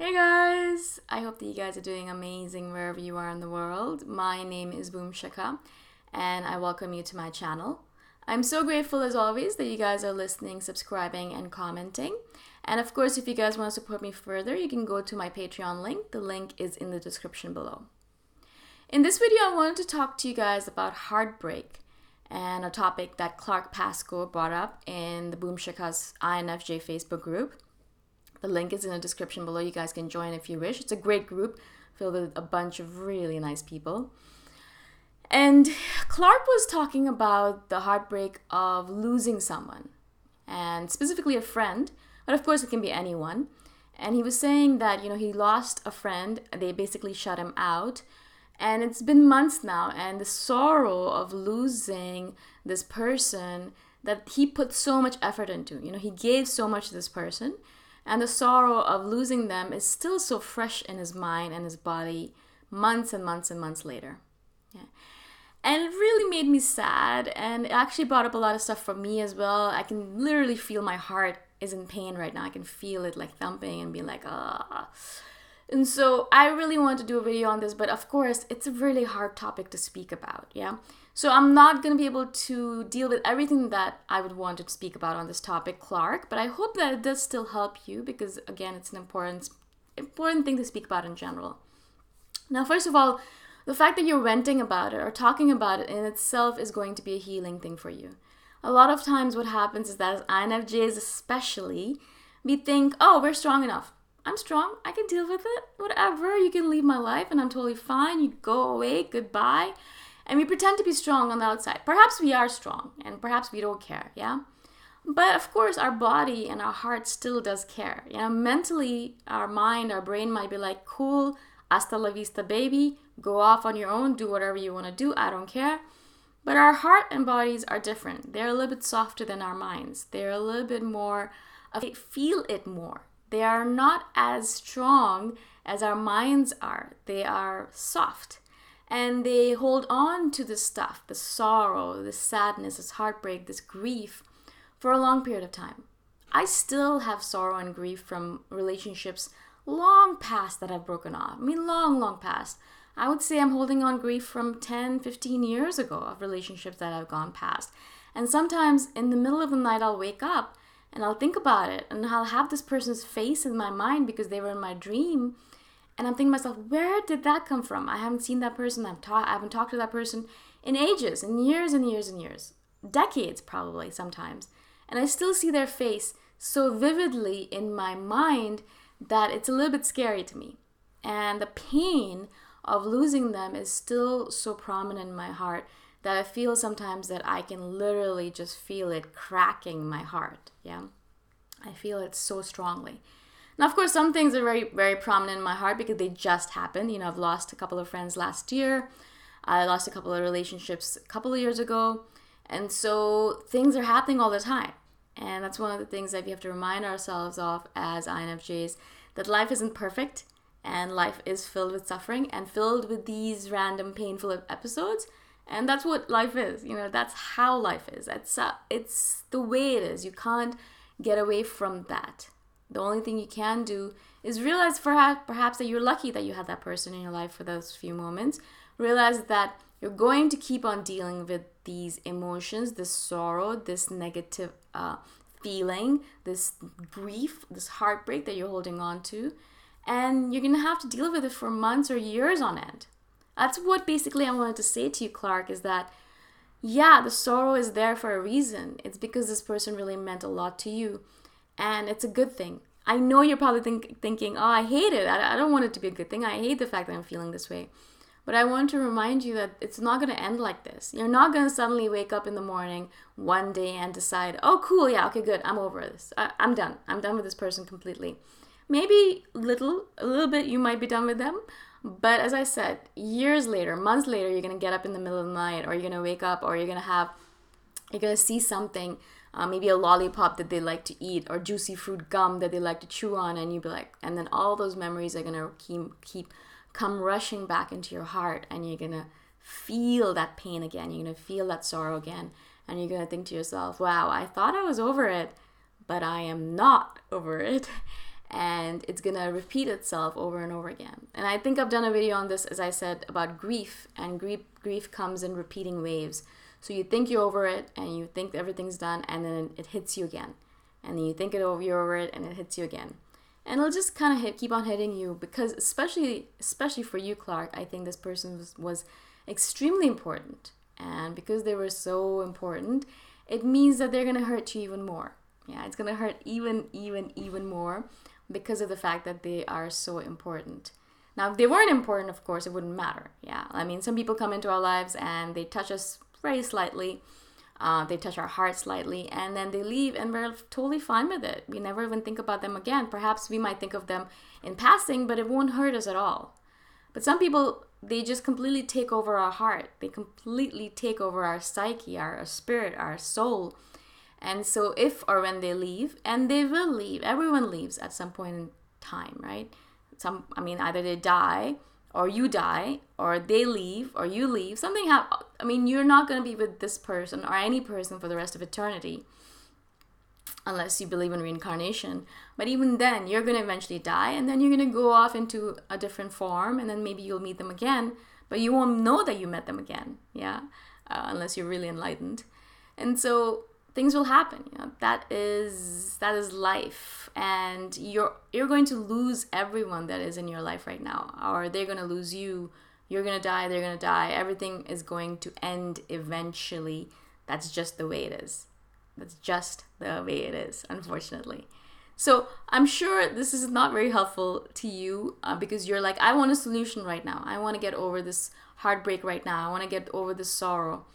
Hey guys! I hope that you guys are doing amazing wherever you are in the world. My name is Shikha and I welcome you to my channel. I'm so grateful as always that you guys are listening, subscribing, and commenting. And of course, if you guys want to support me further, you can go to my Patreon link. The link is in the description below. In this video, I wanted to talk to you guys about heartbreak and a topic that Clark Pascoe brought up in the Boom Shikha's INFJ Facebook group. The link is in the description below. You guys can join if you wish. It's a great group filled with a bunch of really nice people. And Clark was talking about the heartbreak of losing someone, and specifically a friend, but of course it can be anyone. And he was saying that, he lost a friend. They basically shut him out. And it's been months now, and the sorrow of losing this person that he put so much effort into. He gave so much to this person. And the sorrow of losing them is still so fresh in his mind and his body months and months and months later. Yeah. And it really made me sad, and it actually brought up a lot of stuff for me as well. I can literally feel my heart is in pain right now. I can feel it like thumping and being like, ah. And so I really want to do a video on this, but of course, it's a really hard topic to speak about, yeah? So I'm not going to be able to deal with everything that I would want to speak about on this topic, Clark, but I hope that it does still help you because, again, it's an important thing to speak about in general. Now, first of all, the fact that you're venting about it or talking about it in itself is going to be a healing thing for you. A lot of times what happens is that as INFJs especially, we think, oh, we're strong enough. I'm strong. I can deal with it. Whatever. You can leave my life and I'm totally fine. You go away. Goodbye. And we pretend to be strong on the outside. Perhaps we are strong and perhaps we don't care, yeah? But of course, our body and our heart still does care. Mentally, our mind, our brain might be like, cool, hasta la vista, baby. Go off on your own. Do whatever you want to do. I don't care. But our heart and bodies are different. They're a little bit softer than our minds. They're a little bit more, they feel it more. They are not as strong as our minds are. They are soft. And they hold on to this stuff, the sorrow, this sadness, this heartbreak, this grief for a long period of time. I still have sorrow and grief from relationships long past that I've broken off. Long past. I would say I'm holding on grief from 10, 15 years ago of relationships that I've gone past. And sometimes in the middle of the night, I'll wake up and I'll think about it and I'll have this person's face in my mind because they were in my dream. And I'm thinking to myself, where did that come from? I haven't seen that person. I haven't talked to that person in ages, in years and years and years. Decades probably sometimes. And I still see their face so vividly in my mind that it's a little bit scary to me. And the pain of losing them is still so prominent in my heart that I feel sometimes that I can literally just feel it cracking my heart. Yeah, I feel it so strongly. Now, of course, some things are very, very prominent in my heart because they just happened. I've lost a couple of friends last year. I lost a couple of relationships a couple of years ago. And so things are happening all the time. And that's one of the things that we have to remind ourselves of as INFJs, that life isn't perfect and life is filled with suffering and filled with these random painful episodes. And that's what life is. That's how life is. It's the way it is. You can't get away from that. The only thing you can do is realize perhaps that you're lucky that you had that person in your life for those few moments. Realize that you're going to keep on dealing with these emotions, this sorrow, this negative feeling, this grief, this heartbreak that you're holding on to. And you're going to have to deal with it for months or years on end. That's what basically I wanted to say to you, Clark, is that, yeah, the sorrow is there for a reason. It's because this person really meant a lot to you. And it's a good thing. I know you're probably thinking, oh, I hate it. I don't want it to be a good thing. I hate the fact that I'm feeling this way. But I want to remind you that it's not going to end like this. You're not going to suddenly wake up in the morning one day and decide, oh, cool, yeah, okay, good, I'm over this. I'm done. I'm done with this person completely. Maybe a little bit you might be done with them. But as I said, years later, months later, you're going to get up in the middle of the night, or you're going to wake up, or you're going to see something, maybe a lollipop that they like to eat, or juicy fruit gum that they like to chew on, and you'll be like, and then all those memories are going to keep come rushing back into your heart, and you're going to feel that pain again. You're going to feel that sorrow again, and you're going to think to yourself, wow, I thought I was over it, but I am not over it. and it's gonna repeat itself over and over again. And I think I've done a video on this, as I said, about grief, and grief comes in repeating waves. So you think you're over it, and you think everything's done, and then it hits you again, and then you think you're over it, and it hits you again, and it'll just kind of keep on hitting you, because especially for you, Clark, I think this person was extremely important, and because they were so important, it means that they're gonna hurt you even more. Yeah, it's gonna hurt even more, because of the fact that they are so important. Now, if they weren't important, of course, it wouldn't matter. Yeah, I mean, some people come into our lives and they touch us very slightly. They touch our heart slightly, and then they leave, and we're totally fine with it. We never even think about them again. Perhaps we might think of them in passing, but it won't hurt us at all. But some people, they just completely take over our heart. They completely take over our psyche, our spirit, our soul. And so if or when they leave, and they will leave, everyone leaves at some point in time, right? Either they die, or you die, or they leave, or you leave. You're not going to be with this person or any person for the rest of eternity, unless you believe in reincarnation. But even then, you're going to eventually die, and then you're going to go off into a different form, and then maybe you'll meet them again, but you won't know that you met them again, unless you're really enlightened. And so things will happen. That is life, and you're going to lose everyone that is in your life right now, or they're going to lose you. You're going to die, they're going to die. Everything is going to end eventually. That's just the way it is. Unfortunately. So I'm sure this is not very helpful to you, because you're like, I want a solution right now. I want to get over this heartbreak right now. I want to get over this sorrow.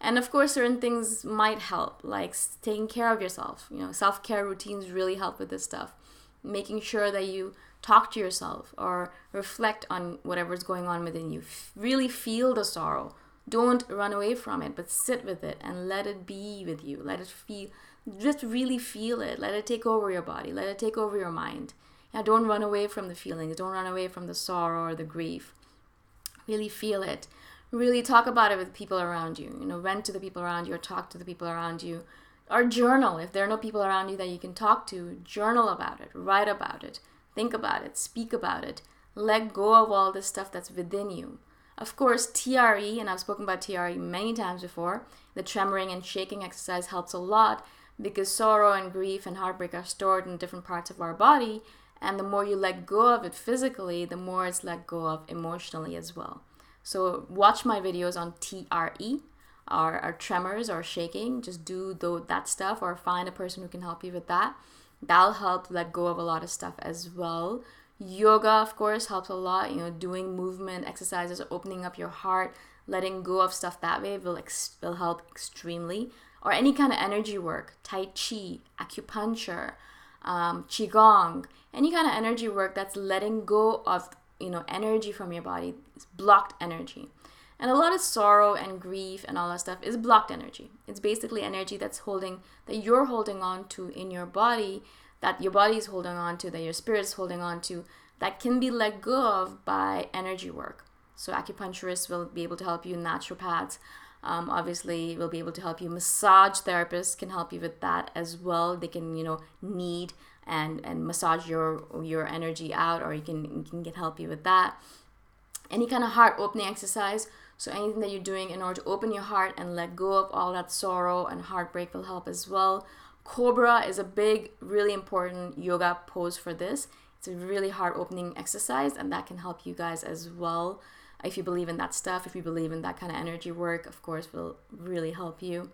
And of course, certain things might help, like taking care of yourself. Self-care routines really help with this stuff. Making sure that you talk to yourself or reflect on whatever's going on within you. Really feel the sorrow. Don't run away from it, but sit with it and let it be with you. Let it feel, just really feel it. Let it take over your body. Let it take over your mind. Don't run away from the feelings. Don't run away from the sorrow or the grief. Really feel it. Really talk about it with people around you. Vent to the people around you, or talk to the people around you. Or journal. If there are no people around you that you can talk to, journal about it, write about it, think about it, speak about it. Let go of all this stuff that's within you. Of course, TRE, and I've spoken about TRE many times before, the tremoring and shaking exercise helps a lot, because sorrow and grief and heartbreak are stored in different parts of our body, and the more you let go of it physically, the more it's let go of emotionally as well. So watch my videos on TRE, or tremors or shaking. Just do that stuff, or find a person who can help you with that. That'll help let go of a lot of stuff as well. Yoga, of course, helps a lot. Doing movement exercises, opening up your heart, letting go of stuff that way will help extremely. Or any kind of energy work, Tai Chi, acupuncture, Qigong, any kind of energy work that's letting go of energy from your body. It's blocked energy. And a lot of sorrow and grief and all that stuff is blocked energy. It's basically energy that you're holding on to in your body, that your body is holding on to, that your spirit is holding on to, that can be let go of by energy work. So acupuncturists will be able to help you, naturopaths obviously will be able to help you. Massage therapists can help you with that as well. They can, knead and massage your energy out, or you can help you with that. Any kind of heart opening exercise, so anything that you're doing in order to open your heart and let go of all that sorrow and heartbreak will help as well. Cobra is a big, really important yoga pose for this. It's a really heart opening exercise, and that can help you guys as well. If you believe in that stuff, if you believe in that kind of energy work, of course, will really help you.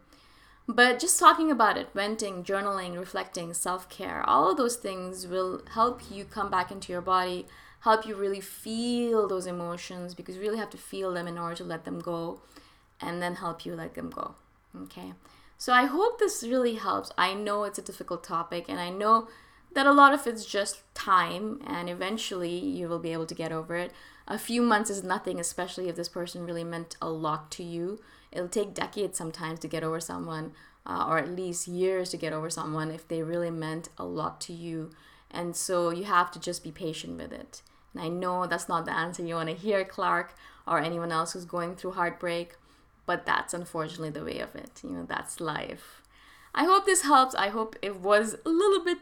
But just talking about it, venting, journaling, reflecting, self-care, all of those things will help you come back into your body, help you really feel those emotions, because you really have to feel them in order to let them go, and then help you let them go. Okay? So I hope this really helps. I know it's a difficult topic, and I know that a lot of it's just time, and eventually you will be able to get over it. A few months is nothing, especially if this person really meant a lot to you. It'll take decades sometimes to get over someone, or at least years to get over someone if they really meant a lot to you. And so you have to just be patient with it. And I know that's not the answer you want to hear, Clark, or anyone else who's going through heartbreak, but that's unfortunately the way of it. That's life. I hope this helps. I hope it was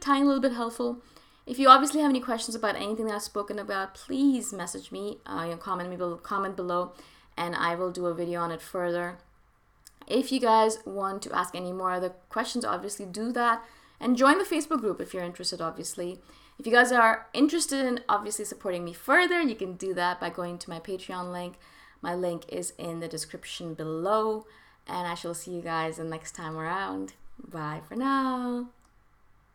tiny little bit helpful. If you obviously have any questions about anything that I've spoken about, please message me, comment below, and I will do a video on it further. If you guys want to ask any more other questions, obviously do that. And join the Facebook group if you're interested, obviously. If you guys are interested in obviously supporting me further, you can do that by going to my Patreon link. My link is in the description below. And I shall see you guys the next time around. Bye for now.